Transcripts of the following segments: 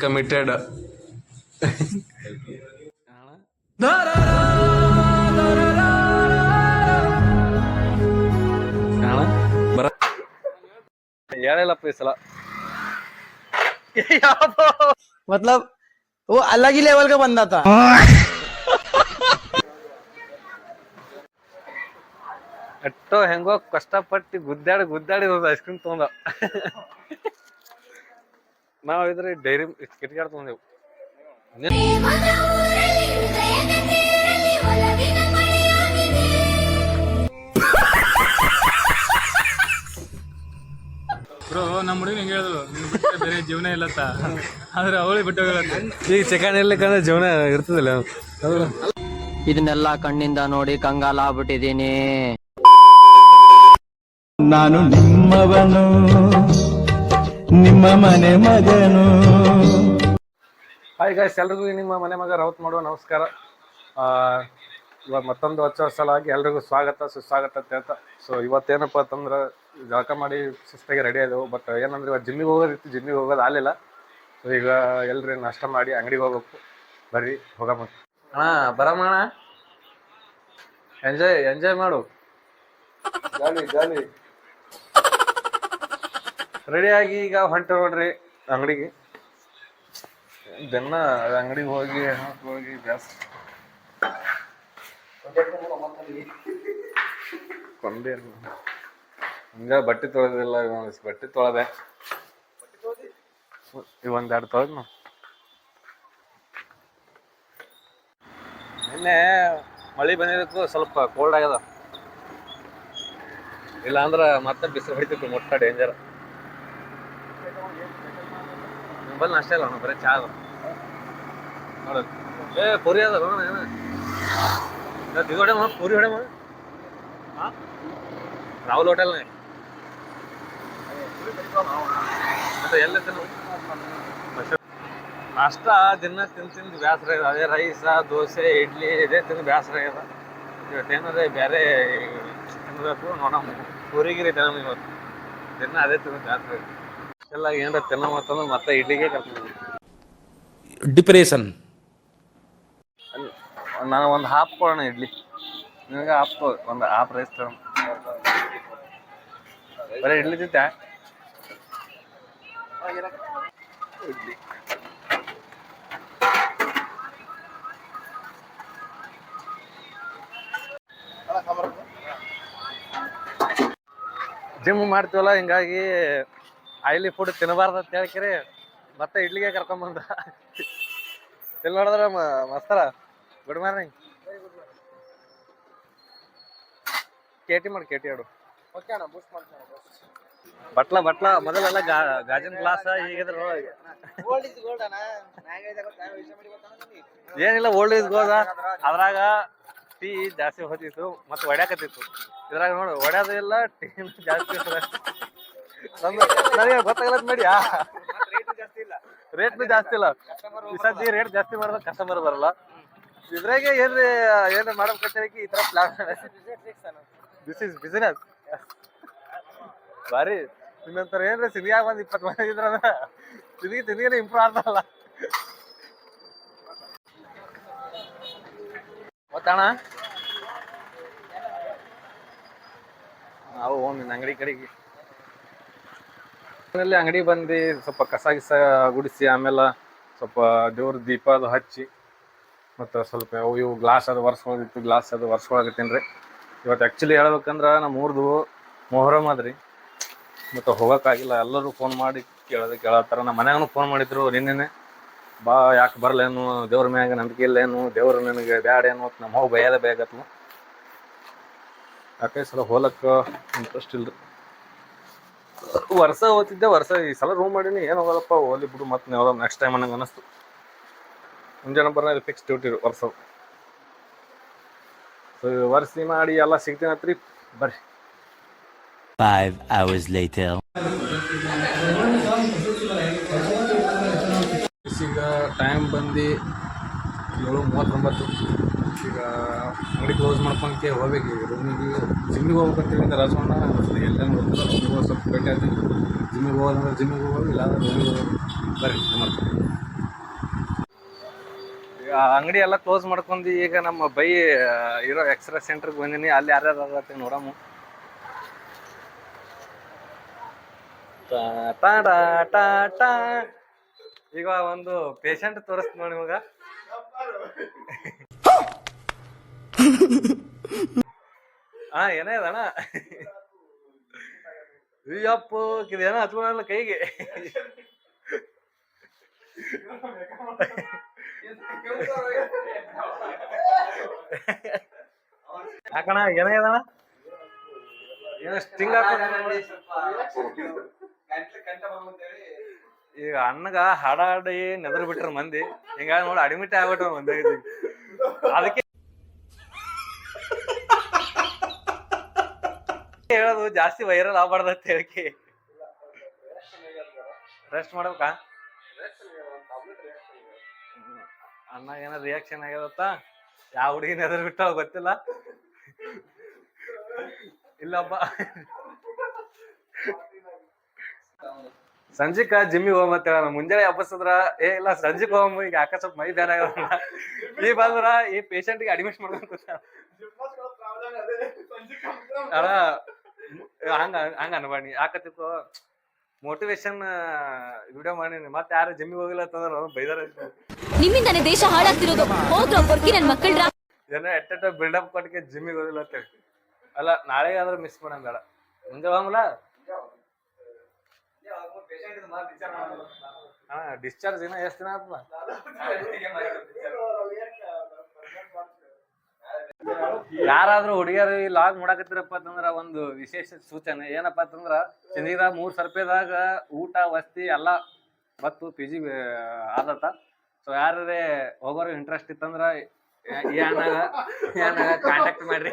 Committed. ಹೇಳಿಲ್ಲಪ್ಪ ಈ ಸಲ. मतलब वो अलग ही लेवल का बंदा था. ಎಷ್ಟೋ ಹೆಂಗೋ ಕಷ್ಟಪಟ್ಟು ಗುದ್ದಾಡಿ ಐಸ್ ಕ್ರೀಮ್ ತಗೊಂಡ. ನಾವ್ ಇದ್ರೆ ಡೈರಿ ಕಿಟ್ಕಾಡ್ ತಗೊಂಡೆವು. ಬ್ರೋ ನಮ್ಮ ಹುಡುಗ ಹಿಂಗೆ ಹೇಳಿದ್ರು, ಬೇರೆ ಜೀವನ ಇಲ್ಲತ್ತ, ಆದ್ರೆ ಅವಳಿಗೆ ಬಿಟ್ಟು ಹೋಗಲತ್ತ. ಈಗ ಚಿಕನ್ ಇರ್ಲಿಕ್ಕಂದ್ರೆ ಜೀವನ ಇರ್ತದಿಲ್ಲ. ಇದನ್ನೆಲ್ಲ ಕಣ್ಣಿಂದ ನೋಡಿ ಕಂಗಾಲ ಆಗ್ಬಿಟ್ಟಿದೀನಿ. ನಾನು ನಿಮ್ಮವನು, ನಿಮ್ಮ ಮನೆ ಮಗನು. ಹಾಯ್ ಗಾಯ್ಸ್, ಎಲ್ರಿಗೂ ನಿಮ್ಮ ಮನೆ ಮಗ ರೌತ್ ಮಾಡುವ ನಮಸ್ಕಾರ. ಇವಾಗ ಮತ್ತೊಂದು ಹೊಸ ಸಲಾಗಿ ಎಲ್ರಿಗೂ ಸ್ವಾಗತ ಸುಸ್ವಾಗತ ಅಂತ ಹೇಳ್ತಾ. ಸೊ ಇವತ್ತೇನಪ್ಪ ಅಂತಂದ್ರೆ ಜಳಕ ಮಾಡಿ ಸುಸ್ತಾಗಿ ರೆಡಿ ಆದೆವು. ಬಟ್ ಏನಂದ್ರೆ ಇವತ್ತು ಜಿಮ್ಮಿಗೆ ಹೋಗೋದಿತ್ತು, ಜಿಮ್ಮಿಗೆ ಹೋಗೋದು ಆಗಲಿಲ್ಲ. ಸೊ ಈಗ ಎಲ್ರಿ ನಾಷ್ಟ ಮಾಡಿ ಅಂಗಡಿಗೆ ಹೋಗ್ಬೇಕು. ಬರ್ರಿ ಹೋಗಮ್ಮ ಅಣ್ಣ, ಬರಮ್ಮ ಅಣ್ಣ, ಎಂಜಾಯ್ ಮಾಡು. ಜಾಲಿ ರೆಡಿಯಾಗಿ ಈಗ ಹೊಂಟೆ ನೋಡ್ರಿ ಅಂಗಡಿಗೆ. ದಿನ ಅಂಗಡಿಗೆ ಹೋಗಿ ಬ್ಯಾಸ್ ಕೊಂಡೆ ಹಂಗ ಬಟ್ಟೆ ತೊಳೆದಿಲ್ಲ. ಬಟ್ಟೆ ತೊಳೆದೆ, ಒಂದೆರಡು ತೊಳೆದ್ ನಾವು. ನಿನ್ನೆ ಮಳೆ ಬಂದಿದ್ದಕ್ಕೂ ಸ್ವಲ್ಪ ಕೋಲ್ಡ್ ಆಗ್ಯದ. ಇಲ್ಲ ಅಂದ್ರೆ ಮತ್ತೆ ಬಿಸಿಲು ಹೊಡಿತಿತ್ತು, ಮುಟ್ಟ ಡೇಂಜರ್. ನಿಂಬಲ್ಲಿ ಅಷ್ಟೇ ಇಲ್ಲ ಬರೀ ಚಾ ಅದ ನೋಡ. ಪೂರಿ ಅದ ಇದು ಹೊಡೆ ಪೂರಿ ಹೊಡೆ ರಾಹುಲ್ ಹೋಟೆಲ್ನ ಮತ್ತೆ ಎಲ್ಲ ನಾಷ್ಟ ದಿನ ತಿಂದು ಬೇಸರ ಆಗ್ಯದ. ಅದೇ ರೈಸ, ದೋಸೆ, ಇಡ್ಲಿ ಇದೇ ತಿಂದು ಬೇಸರ ಆಗ್ಯದ. ಇವತ್ತೇನಾದ್ರೆ ಬೇರೆ ತಿನ್ಬೇಕು ನೋಡಮ್ಮ. ಪೂರಿಗಿರಿ ತಿನ್ನ ಇವತ್ತು ದಿನ ಅದೇ ತಿಂದು ಬೇಸರ ಆಗ್ಯದ. ಎಲ್ಲ ಏನಾರ ತಿನ್ನೋ ಮತ್ತಂದ್ರೆ ಮತ್ತೆ ಇಡ್ಲಿಗೆ ಕರ್ಕೊಂಡು ಡಿಪ್ರೆಷನ್. ನಾನು ಒಂದು ಹಾಫ್ ಕೊಡೋಣ ಇಡ್ಲಿ, ನಿನಗೆ ಹಾಫ್ ಒಂದು ಹಾಫ್ ರೈಸ್ ತಗೊಂಡು. ಬರೀ ಇಡ್ಲಿ ತಿಂತೆ ಇಡ್ಲಿ. ಜಿಮ್ ಮಾಡ್ತೀವಲ್ಲ, ಹಿಂಗಾಗಿ ಆಯಿಲಿ ಫುಡ್ ತಿನ್ನಬಾರ್ದು ಅಂತ ಹೇಳ್ಕಿರಿ ಮತ್ತೆ ಇಡ್ಲಿಗೆ ಕರ್ಕೊಂಬಂದ. ಇಲ್ಲಿ ನೋಡಿದ್ರ ಮಸ್ತರ, ಗುಡ್ ಮಾರ್ನಿಂಗ್. ಕೇಟಿ ಆಡು. ಬಟ್ಲ ಮೊದಲೆಲ್ಲ ಗಾಜಿನ ಗ್ಲಾಸ್, ಹೀಗಿದ್ರ ಏನಿಲ್ಲ. Old is gold. ಅದ್ರಾಗ ಟೀ ಜಾಸ್ತಿ ಹೋತಿತ್ತು ಮತ್ತೆ ಒಡ್ಯಾಕತ್ತಿತ್ತು. ಇದ್ರಾಗ ನೋಡು, ಒಡ್ಯಾದು ಇಲ್ಲ, ಟೀ ಜಾಸ್ತಿ. ನನಗೆ ಗೊತ್ತಾಗಲ್ಲ ಮಾಡಿಯಾ, ರೇಟ್ನು ಜಾಸ್ತಿ ಇಲ್ಲ. ಈ ಸದ್ಯ ರೇಟ್ ಜಾಸ್ತಿ ಮಾಡಿದ್ರೆ ಕಸ್ಟಮರ್ ಬರಲ್ಲ. ಇದ್ರಾಗೆ ಏನ್ ಮಾಡ್ಬೇಕಂತ ಈ ತರ ಪ್ಲಾನ್. ದಿಸ್ ಇಸ್ ಬಿಸಿನೆಸ್ ಬಾರಿ. ನಿನ್ನಂತರ ಏನ್ರಿ ಸಿನಿಯಾಗ ಬಂದ್ 20 ಮಂದಿ ಇದ್ರಂದ್ರ ತಿಂದಿಗೆ ಇಂಪ್ರೂವ್ ಆಗ್ತಲ್ಲ. ಗೊತ್ತಣ್ಣ, ನಾವು ನಿನ್ನ ಅಂಗಡಿ ಕಡೆಗೆ ಅಂಗಡಿ ಬಂದು ಸ್ವಲ್ಪ ಕಸ ಗುಡಿಸಿ, ಆಮೇಲೆ ಸ್ವಲ್ಪ ದೇವ್ರ ದೀಪ ಅದು ಹಚ್ಚಿ, ಮತ್ತು ಸ್ವಲ್ಪ ಇವು ಗ್ಲಾಸ್ ಅದು ಒರೆಸ್ಕೊಳದಿತ್ತು, ಗ್ಲಾಸ್ ಅದು ಒರೆಸ್ಕೊಳಕತ್ತೀನಿ ರೀ. ಇವತ್ತು ಆ್ಯಕ್ಚುಲಿ ಹೇಳ್ಬೇಕಂದ್ರೆ ನಮ್ಮ ಊರ್ದು ಮೊಹರಮ್ ಅದ್ರಿ, ಮತ್ತು ಹೋಗೋಕ್ಕಾಗಿಲ್ಲ. ಎಲ್ಲರೂ ಫೋನ್ ಮಾಡಿ ಕೇಳತ್ತಾರ. ನಮ್ಮ ಮನ್ಯಾಗೂ ಫೋನ್ ಮಾಡಿದ್ರು ನಿನ್ನೆ, ಬಾ ಯಾಕೆ ಬರಲೇನು, ದೇವ್ರ ಮ್ಯಾಗ ನಂಬಿಕೆ ಇಲ್ಲೇನು, ದೇವ್ರು ನನಗೆ ಬ್ಯಾಡೇನು ಅಂತ ನಮ್ಮ ಹೋಗಿ ಬೇಕತ್ನು. ಯಾಕೆ ಈ ಸಲ ಹೋಲಕ್ಕೆ ಇಂಟ್ರೆಸ್ಟ್ ಇಲ್ರಿ. ವರ್ಷ ಓದ್ತಿದ್ದೆ, ಈ ಸಲ ರೂಮ್ ಮಾಡೀನಿ, ಏನು ಹೋಗೋದಪ್ಪ ಹೋಲಿ ಬಿಡು, ಮತ್ತೆ ಯಾವ್ದು ನೆಕ್ಸ್ಟ್ ಟೈಮ್ ಅನ್ನಂಗೆ ಅನ್ನಿಸ್ತು. ಮುಂಜಾನೆ ಬರೋದು ಫಿಕ್ಸ್ ಡ್ಯೂಟಿ ವರ್ಷ. ಸೊ ವರ್ಷಿ ಮಾಡಿ ಎಲ್ಲ ಸಿಗ್ತೀನತ್ರಿ, ಬರ್ರಿ. 5 hours later. ಈಗ ಟೈಮ್ ಬಂದು 7:39. ಈಗ ಅಂಗಡಿ ಕ್ಲೋಸ್ ಮಾಡ್ಕೊಂಡ್ಕೆ ಹೋಗ್ಬೇಕು. ಈಗ ರೂಮಿಗೆ ಜಿಮ್ಮಿಗೆ ಹೋಗ್ಬೇಕಂತೀವಿ. ರಾಜಣ್ಣ ಎಲ್ಲೇನು ಗೊತ್ತಿಲ್ಲ, ರೂಮಿಗೆ ಸ್ವಲ್ಪ ಭೇಟಿ ಆಗ್ತೀವಿ. ಜಿಮ್ಮಿಗೆ ಹೋಗೋದಂದ್ರೆ ಜಿಮ್ಮಿಗೆ ಹೋಗೋದು, ಇಲ್ಲಾಂದ್ರೆ ರೂಮಿಗೆ ಹೋಗೋದು. ಬರ್ರಿ ಮತ್ತೆ ಅಂಗಡಿ ಎಲ್ಲ ಕ್ಲೋಸ್ ಮಾಡ್ಕೊಂಡು ಈಗ ನಮ್ಮ ಬೈ ಇರೋ ಎಕ್ಸ್ರೇ ಸೆಂಟರ್ಗೆ ಬಂದಿನಿ. ಅಲ್ಲಿ ಯಾರ್ಯಾರು ಆಗತ್ತೆ ನೋಡಮ್ಮ. ಈಗ ಒಂದು ಪೇಷಂಟ್ ತೋರಿಸ್ತೀನಿ ನೋಡಿ ಇವಾಗ. ಏನೇ ಅಣ್ಣ, ಅಯ್ಯಪ್ಪ ಇದೇನೋ ಹಚ್ಕೊಳಲ್ಲ ಕೈಗೆ. ಯಾಕಣ ಏನಾಗ್ಯದಣ್ಣ? ಏನೋ ಸ್ಟಿಂಗ್ ಈಗ ಅಣ್ಣಗ ಹಾಡಾಡಿ ನೆದರ್ ಬಿಟ್ರ ಮಂದಿ, ಹಿಂಗಾಗಿ ನೋಡಿ ಅಡ್ಮಿಟ್ ಆಗ್ಬಿಟ್ರ ಮಂದಿ. ಅದಕ್ಕೆ ಹೇಳೋದು ಜಾಸ್ತಿ ವೈರಲ್ ಆಗ್ಬಾರ್ದ ಅಂತ ಹೇಳಕ್ಕೆ. ರೆಸ್ಟ್ ಮಾಡ್ಬೇಕಾ? ಅಣ್ಣ ಏನೋ ರಿಯಾಕ್ಷನ್ ಆಗ್ಯದತ್ತ. ಯಾವ ಹುಡುಗಿನ ಎದುರು ಬಿಟ್ಟ ಗೊತ್ತಿಲ್ಲ. ಇಲ್ಲಪ್ಪ, ಸಂಜಿಕ ಜಿಮ್ಮಿಗೆ ಹೋಗ್ಮತ್ತ ಹೇಳ. ಮುಂಜಾನೆ ಹಬ್ಬಸದ್ರ ಇಲ್ಲ ಸಂಜಿಕ್ ಹೋಗಮ್ಮ, ಈಗ ಯಾಕ ಸ್ವಲ್ಪ ಮೈ ಬ್ಯಾನ್ ಆಗ್ಯದ. ಈ ಬಂದ್ರ ಈ ಪೇಷಂಟ್ಗೆ ಅಡ್ಮಿಟ್ ಮಾಡ್ಕೊಂತ ಅಣ್ಣ. ಹಂಗ ಅನ್ಬಾಣಿ. ಯಾಕತ್ತಿತ್ತು ಮೋಟಿವೇಶನ್ ವಿಡಿಯೋ ಮಾಡೀನಿ. ಮತ್ತೆ ಯಾರು ಜಿಮ್ಮಿಗೆ ಹೋಗಿಲ್ಲ ಅಂತಂದ್ರ ಬೈದಾರ. ನಿಮ್ಮಿಂದಾನೆ ದೇಶ ಹಾಳಾಗ್ತಿರೋದು. ಹೋಗ್ರೋ ಬರ್ಕಿ ನನ್ ಮಕ್ಕಳ ಜನ ಎಟ್ಟ ಬಿಲ್ಡಪ್ ಕೊಟ್ಟಿಗೆ ಜಿಮ್ಮಿಗೆ ಹೋಗಿಲ್ಲ ಅಂತ ಹೇಳಿ. ಅಲ್ಲ ನಾಳೆ ಆದ್ರೂ ಮಿಸ್ ಮಾಡಂಗ ಬೇಡ. ಮುಂದೆ ಹೋಗಲ್ಲ. ಡಿಸ್ಚಾರ್ಜ್ ಇನ್ನ ಎಷ್ಟು ದಿನ ಆತ್ಮ? ಯಾರಾದ್ರೂ ಹುಡುಗಿಯರು ಈ ಲಾಗ್ ಮಾಡಕತ್ತಿರಪ್ಪ ಅಂತಂದ್ರ ಒಂದು ವಿಶೇಷ ಸೂಚನೆ ಏನಪ್ಪಾ ಅಂತಂದ್ರ, ಚಂದಿದಾಗ 3 ರೂಪಾಯಿದಾಗ ಊಟ ವಸ್ತಿ ಎಲ್ಲ ಬತ್ತು PG ಆದತ್ತ. ಸೊ ಯಾರೇ ಹೋಗೋರು ಇಂಟ್ರೆಸ್ಟ್ ಇತ್ತಂದ್ರ ಈ ಅಣ್ಣಾಗ ಕಾಂಟ್ಯಾಕ್ಟ್ ಮಾಡ್ರಿ.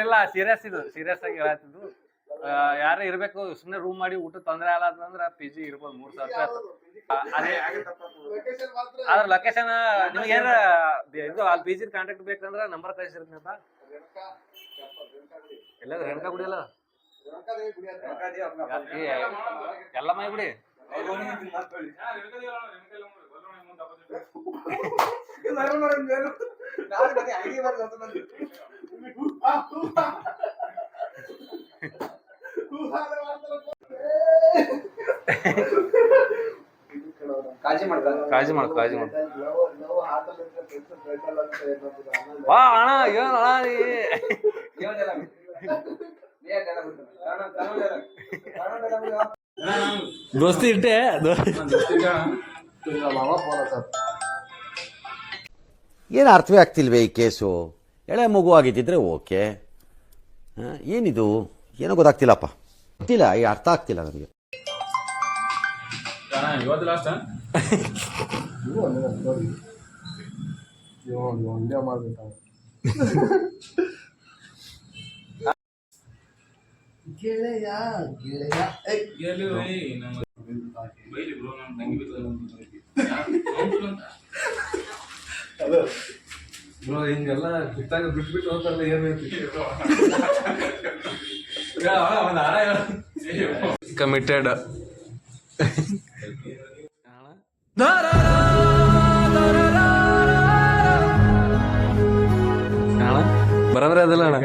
ಇಲ್ಲ ಸೀರಿಯಸ್ ಆಗಿ ಹೇಳತ್ತಿದ್ದು. ಯಾರೇ ಇರ್ಬೇಕು, ಸುಮ್ನೆ ರೂಮ್ ಮಾಡಿ ಊಟ ತೊಂದ್ರೆ ಆಗತ್ತಂದ್ರ PG ಇರ್ಬೋದು. 3,000 ರೂಪಾಯಿ. ಅದ್ರ ಲೊಕೇಶನ್ ನಿಮ್ಗೆ ಏನ ಇದು ಅಲ್ಲಿ PG ಕಾಂಟ್ಯಾಕ್ಟ್ ಬೇಕಂದ್ರ ನಂಬರ್ ಕಳಿಸಿರ್ತೀನಪ್ಪ. ಎಲ್ಲ ರೇಣುಕಾ ಗುಡಿ ಅಲ್ಲ, ಎಲ್ಲ ಮೈ ಗುಡಿ. ಕಾಳಜಿ ಮಾಡ. ವಾ ಅಣ್ಣ, ಏನ್ ಅಣ್ಣ ನೀ ದೋಸ್ತಿ ಇಟ್ಟೆ. ಏನು ಅರ್ಥವೇ ಆಗ್ತಿಲ್ವೇ ಈ ಕೇಸು? ಎಳೆ ಮಗು ಆಗಿದ್ದಿದ್ರೆ ಓಕೆ. ಏನಿದು ಏನೋ ಗೊತ್ತಾಗ್ತಿಲ್ಲಪ್ಪ. ಗೊತ್ತಿಲ್ಲ, ಈ ಅರ್ಥ ಆಗ್ತಿಲ್ಲ ನನಗೆ. ಇವತ್ತು ಲಾಸ್ಟ್ ಹಿಂಗೆಲ್ಲ ಬಿಟ್ಟಾಗ ಬಿಟ್ಬಿಟ್ಟು ಹೋಗ್ತಾರಲ್ಲ ಏನೈತಿ. ಕಮಿಟೆಡ್ ಬರಬ್ರೆ ಅದಲ್ಲ ಅಣ್ಣ.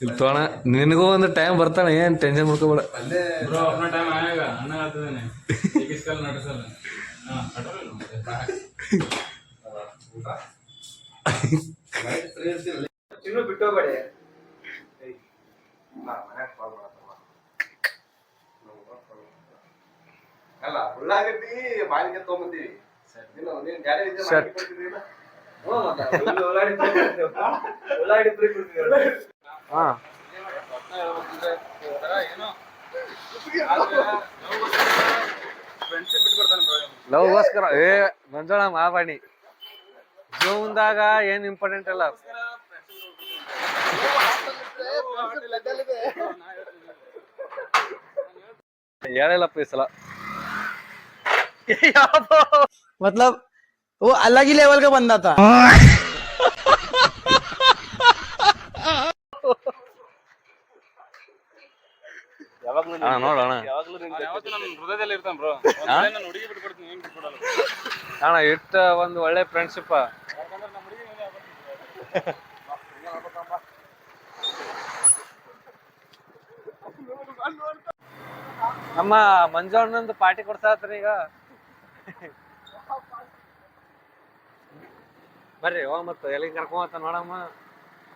ಇಲ್ಲಿ ತೋಣ ನಿನಗೂ ಒಂದು ಟೈಮ್ ಬರ್ತಾನ, ಏನ್ ಟೆನ್ಷನ್ ಮಾಡ್ಕೋಬೇಡ. ಬಿಟ್ಟೋಗ್ಬೇಡಿ. ಅಲ್ಲ ಉಳ್ಳಾಗಡ್ಡಿ ಬಾಯಿಗೆ ತಗೊಂಬಂದಿವಿ. ಲವ್ಗೋಸ್ಕರ ಮಂಜೋಳ ಮಾಬಾಣಿ ಜೀವನದಾಗ ಏನ್ ಇಂಪಾರ್ಟೆಂಟ್ ಅಲ್ಲ. ಹೇಳಿಲ್ಲಪ್ಪ ಈ ಸಲ. मतलब वो अलग ही लेवल का बंदा था. ಅಣ್ಣ ನೋಡೋಣ ಹೃದಯದಲ್ಲಿ ಇರ್ತಾನ ಬ್ರೋ. ಹುಡುಗಿ ಬಿಟ್ಕೊಡ್ತೀನಿ, ಏನ್ ಬಿಟ್ಕೊಡಲ್ಲ. ಅಣ್ಣ ಇಟ್ಟ ಒಂದು ಒಳ್ಳೆ ಫ್ರೆಂಡ್ಶಿಪ್. ನಮ್ಮ ಮಂಜು ಅಣ್ಣಂದು ಪಾರ್ಟಿ ಕೊಡ್ಸಾತ್ರಿ ಈಗ. ಬರ್ರಿ ಹೋಗ ಮತ್ತ ಎಲ್ಲಿಗೆ ಕರ್ಕೊಂಬತ್ತ ನೋಡಮ್ಮ.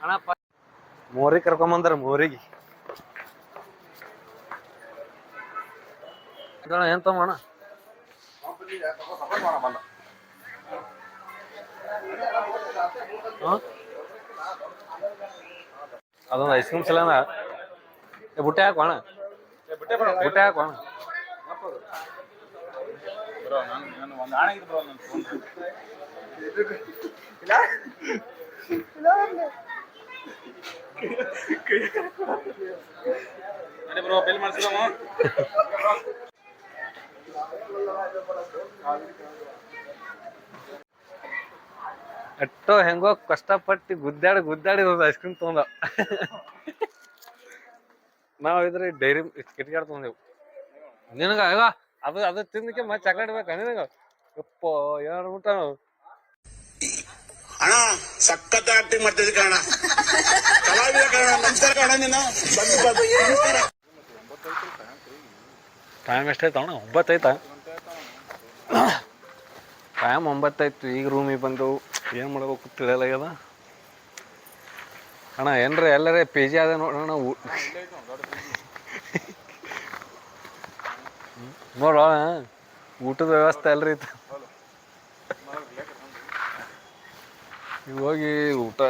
ಅಣ್ಣ ಮೋರಿಗೆ ಕರ್ಕೊಂಬಂದ್ರ ಮೋರಿಗೆ ಏನ್ ತಗೋಣ. ಅದೊಂದು ಐಸ್ ಕ್ರೀಮ್ ಸಲ ಬುಟ್ಟೆ ಹಾಕೋಣ, ಬುಟ್ಟೆ ಹಾಕೋಣ. ಬ್ರೋ ಬಿಲ್ ಮಾಡ್ಸಿದಮ್ಮ. ಎಷ್ಟೋ ಹೆಂಗೋ ಕಷ್ಟಪಟ್ಟು ಗುದ್ದಾಡಿ ಐಸ್ ಕ್ರೀಮ್ ತಗೊಂಡ. ನಾವ್ ಇದ್ರೆ ಡೈರಿ ಕಿಟ್ಕಾಡ್ ತಗೊಂಡೆವು. ನಿನಗ ಅದು ತಿಂದಕ್ಕೆ ಮತ್ತೆ ಚಕಾಡ್ಬೇಕ ನಿನಗ. ಯಪ್ಪ ಏನಾರ ಊಟ ಅಣ್ಣ ಸಖತ್ ಆಕ್ಟಿಂಗ್ ಮಾಡ್ತಿದ್ದೆ ಕಣ, ಕಲಾವಿದ ಕಣ, ನಮಸ್ಕಾರ ಕಣ. ನೀನು ಟೈಮ್ ಎಷ್ಟಾಯ್ತು ಅಣ್ಣ? 9 ಆಯ್ತಾ? ಟೈಮ್ 9 ಆಯ್ತು. ಈಗ ರೂಮಿಗೆ ಬಂದವು. ಏನು ಮಾಡ್ಬೇಕು ತಿಳಿಯಲಾಗ್ಯದ ಅಣ್ಣ. ಏನ್ರ ಎಲ್ಲರೇ ಪಿ ಜಿ ಅದ ನೋಡೋಣ. ನೋಡೋಣ ಊಟದ ವ್ಯವಸ್ಥೆ ಅಲ್ರಿ ಇತ್ತು. ಈಗ ಹೋಗಿ ಊಟ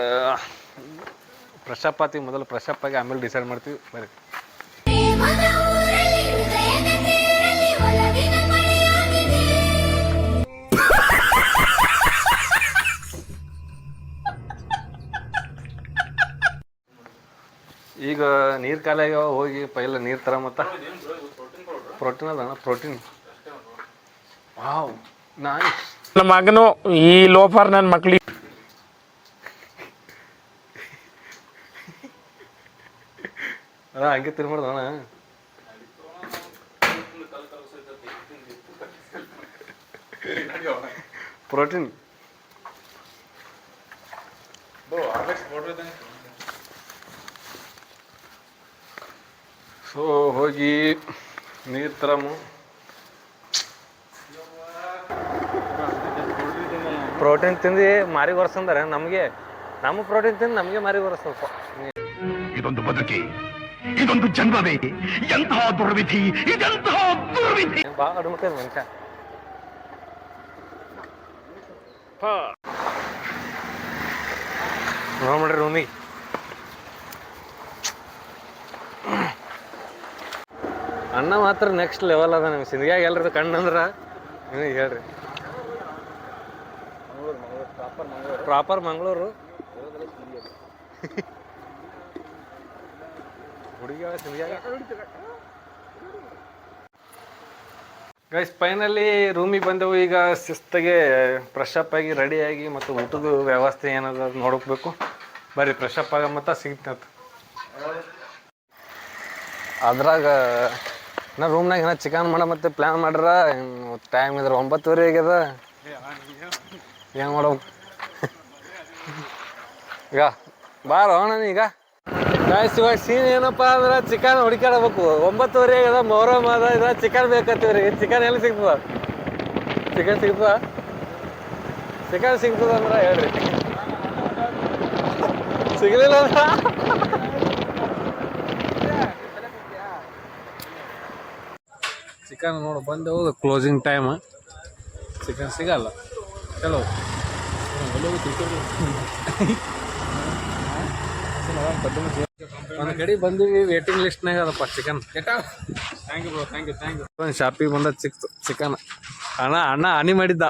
ಫ್ರೆಶ್ ಅಪ್ ಆತೀವಿ. ಮೊದಲು ಫ್ರೆಶ್ ಅಪ್ ಆಗಿ ಆಮೇಲೆ ಡಿಸೈಡ್ ಮಾಡ್ತೀವಿ. ಬರ್ರಿ. ಈಗ ನೀರು ಖಾಲಿ ಆಗ್ಯಾವ. ಹೋಗಿ ಪೈಲ ನೀರು ತರ ಮತ್ತ ಪ್ರೋಟೀನ್ ಅದಣ್ಣ, ಪ್ರೋಟೀನ್. Wow nice. ನಮ್ಮ ಮಗನು ಈ ಲೋಫರ್ ನನ್ನ ಮಕ್ಳಿಗೆ ಹಂಗೆ ತಿನ್ಬಾರ್ದು ಅಣ್ಣ. ಪ್ರೋಟೀನ್ ಸೊ ಹೋಗಿ ನೀರು ತರಮು. ಪ್ರೋಟೀನ್ ತಿಂದು ಮಾರಿಗೆ ಒರೆಸಂದಾರೆ ನಮಗೆ. ನಮ್ಮ ಪ್ರೋಟೀನ್ ತಿಂದು ನಮಗೆ ಮಾರಿಗೆ ಒರೆಸ್ ಸ್ವಲ್ಪ. ಇದೊಂದು ಬದುಕಿ, ಇದೊಂದು ಜನ್ಮವೇ, ಎಂತಹ ದುರ್ವಿಧಿ, ಇದೆಂತಹ ದುರ್ವಿಧಿ. ಭಾಳ ಅಡ್ಮಕ್ಕ ಮನುಷ್ಯ. ನೋಡ್ರಿ ರೂಮಿಗೆ ಅಣ್ಣ ಮಾತ್ರ ನೆಕ್ಸ್ಟ್ ಲೆವೆಲ್ ಅದ. ನಿಮ್ಗೆ ಸಿಂಧಿಯಾಗ ಎಲ್ರದ್ದು ಕಣ್ಣಂದ್ರ ನಿಮಗೆ ಹೇಳ್ರಿ. ಪ್ರಾಪರ್ ಮಂಗಳೂರು ಹುಡುಗಿ ಸಿಂಧಿಯಾಗ. ಗೈಸ್ ಫೈನಲಿ ರೂಮಿಗೆ ಬಂದೆವು. ಈಗ ಶಿಸ್ತಾಗೆ ಫ್ರೆಶ್ ಅಪ್ ಆಗಿ ರೆಡಿಯಾಗಿ ಮತ್ತು ಊಟದ ವ್ಯವಸ್ಥೆ ಏನದ ನೋಡಬೇಕು. ಬರ್ರಿ ಫ್ರೆಶ್ ಅಪ್ ಆಗ ಮತ್ತು ಸಿಗ್ತಂತ. ಅದ್ರಾಗ ನಾ ರೂಮ್ನಾಗ ಏನೋ ಚಿಕನ್ ಮಾಡೋ ಮತ್ತೆ ಪ್ಲ್ಯಾನ್ ಮಾಡ್ರ. ಟೈಮ್ ಇದ್ರೆ 9:30 ಆಗ್ಯದ. ಏನು ಮಾಡ್ಬೇಕು ಈಗ? ಬಾರೋ ಅಣ್ಣ ಈಗ. ಗಾಯ್ಸ್ ಇವಾಗ ಸೀನ್ ಏನಪ್ಪ ಅಂದ್ರೆ ಚಿಕನ್ ಹುಡುಕಾಡಬೇಕು. 9:30 ಆಗ್ಯದ, ಮೊಹರಮ್ ಅದ. ಇದ್ರ ಚಿಕನ್ ಬೇಕತ್ತೀವ್ರಿ. ಚಿಕನ್ ಎಲ್ಲಿ ಸಿಗ್ತದ? ಚಿಕನ್ ಸಿಗ್ತದ? ಚಿಕನ್ ಸಿಗ್ತದ ಅಂದ್ರೆ ಹೇಳ್ರಿ. ಸಿಗಲಿಲ್ಲ ಅಂದ್ರ ಚಿಕನ್ ನೋಡಿ ಬಂದೆವು. Closing time. ಚಿಕನ್ ಸಿಗಲ್ಲ. ಚಲೋ ಒಂದು ಕಡೆ ಬಂದಿವಿ. ವೇಟಿಂಗ್ ಲಿಸ್ಟ್ನಾಗ ಅದಪ್ಪ chicken. Thank you bro, thank you, thank you. ಒಂದು ಶಾಪಿಗೆ ಬಂದ ಸಿಕ್ತು ಚಿಕನ್. ಅಣ್ಣ ಹನಿ ಮಾಡಿದ್ದ.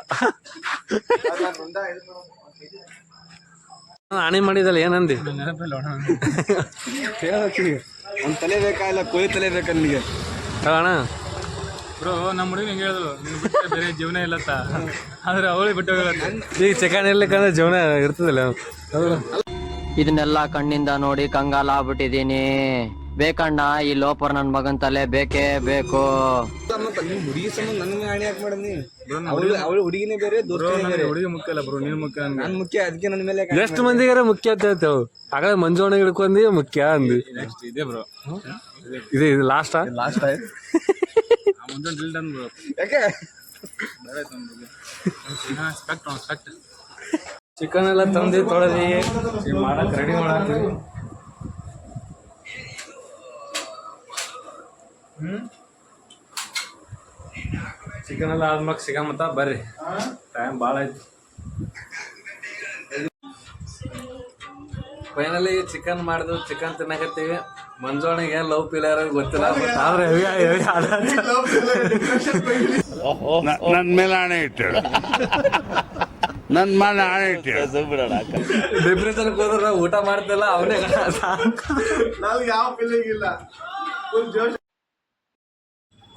ಹನಿ ಮಾಡಿದಲ್ಲ ಏನಂದಿ? ನೆನಪಿಲ್ಲ ಒಂದು ತಲೆ ಬೇಕಾ ಇಲ್ಲ ಕೋಳಿ ತಲೆ ಬೇಕಾ ನಿನಗೆ? ಅಣ್ಣ ಬ್ರೋ ನಮ್ಮ ಹುಡುಗಿ ಹಿಂಗೆ ಹೇಳಿದ್ರು, ನಿನ್ ಬಿಟ್ಟರೆ ಬೇರೆ ಜೀವನ ಇಲ್ಲತ್ತ. ಆದ್ರೆ ಅವಳಿಗೆ ಬಿಟ್ಟು ಹೋಗತ್ತ. ಈಗ ಚಿಕನ್ ಇರ್ಲಿಕ್ಕಂದ್ರೆ ಜೀವನ ಇರ್ತದಿಲ್ಲ. ಇದನ್ನೆಲ್ಲ ಕಣ್ಣಿಂದ ನೋಡಿ ಕಂಗಾಲ ಆಗ್ಬಿಟ್ಟಿದೀನಿ. ಬೇಕಣ್ಣ ಈ ಲೋಪರ್ ನನ್ ಮಗನ್ ತಲೆ ಬೇಕೇ ಬೇಕು. ನಿಮ್ ಹುಡುಗಿ ಸಂಬಂಧ ನನ್ನ ಮೇಲೆ ಆಣೆ ಯಾಕೆ ಮಾಡನಿ? ಅವಳು ಹುಡುಗಿನೇ ಬೇರೆ, ದೋಸ್ತನೇ ಬೇರೆ. ಹುಡುಗಿ ಮುಖ್ಯ ಅಲ್ಲ ಬ್ರೋ, ನೀನು ಮುಖ್ಯ. ನಾನ್ ಮುಖ್ಯ, ಅದಕ್ಕೆ ನನ್ನ ಮೇಲೆ ಎಷ್ಟು ಮಂದಿಗಾರ ಮುಖ್ಯ ಅಂತ ಹೇಳ್ತೇವೆ. ಹಾಗಾದ್ರೆ ಮಂಜುವಣ್ಣ ಹಿಡ್ಕೊಂಡಿ ಮುಖ್ಯ ಅಂದಿ. ಇದೆ ಬ್ರೋ, ಇದೆ ಲಾಸ್ಟ್ ಆಯ್ತು. ಯಾಕೆ ಚಿಕನ್ ಎಲ್ಲ ತಂದು ತೊಳೆದಿ ಮಾಡಕ್ ರೆಡಿ ಮಾಡಾಕ್ತೀವಿ. ಚಿಕನ್ ಎಲ್ಲ ಆದ್ಮೇಲೆ ಸಿಗಮತ್ತ ಬರ್ರಿ, ಟೈಮ್ ಭಾಳ ಆಯ್ತು. ಫೈನಲಿ ಚಿಕನ್ ಮಾಡಿದ್ವಿ, ಚಿಕನ್ ತಿನ್ನಕತ್ತೀವಿ. ಮಂಜೋಣಿಗೆ ಲವ್ ಪಿಲ್ಲರ್ ಗೊತ್ತಿಲ್ಲ, ಬಟ್ ಆದ್ರೆ ನನ್ ಮೇಲೆ ಆಣೆ ಇಟ್ಟಳು, ನನ್ ಮೇಲೆ ಆಣೆ ಇಟ್ಟಳು. ಡಿಪ್ರೆಷನ್ ಹೋದ್ರೆ ಊಟ ಮಾಡ್ತಿಲ್ಲ ಅವನೇ.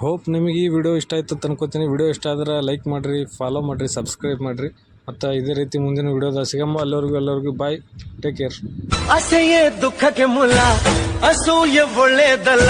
ಹೋಪ್ ನಿಮಗೆ ಈ ವಿಡಿಯೋ ಇಷ್ಟ ಆಯ್ತು ಅನ್ಕೋತೀನಿ. ವಿಡಿಯೋ ಇಷ್ಟ ಆದ್ರೆ ಲೈಕ್ ಮಾಡಿರಿ, ಫಾಲೋ ಮಾಡಿರಿ, ಸಬ್ಸ್ಕ್ರೈಬ್ ಮಾಡಿರಿ. ಮತ್ತು ಇದೇ ರೀತಿ ಮುಂದಿನ ವಿಡಿಯೋದಾಗ ಸಿಗಮ್ಮ. ಎಲ್ಲರಿಗೂ ಬಾಯ್, ಟೇಕ್ ಕೇರ್. ಅಸೆಯೇ ದುಃಖಕ್ಕೆ ಮೂಲ, ಅಸೂಯೆ ಒಳ್ಳೇದಲ್ಲ.